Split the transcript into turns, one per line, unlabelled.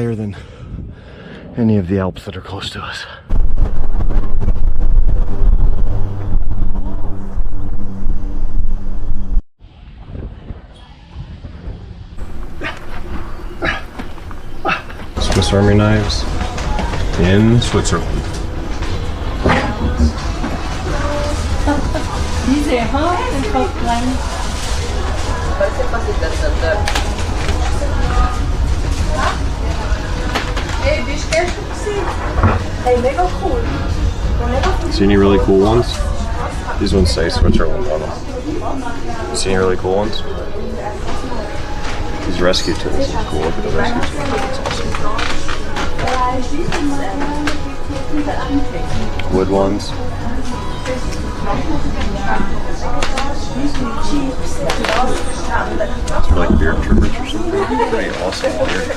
higher than any of the Alps that are close to us. Swiss Army knives in Switzerland.
Diese, huh? Den Kopf rein. Hey, wie stellst du sie? Hey, mega cool.
See any really cool ones? These ones say Switzerland on them. See any really cool ones? These rescue tools are cool. Look at the rescue tools. That's awesome. Wood ones. It's for like beer trimmers or something. Pretty awesome beer.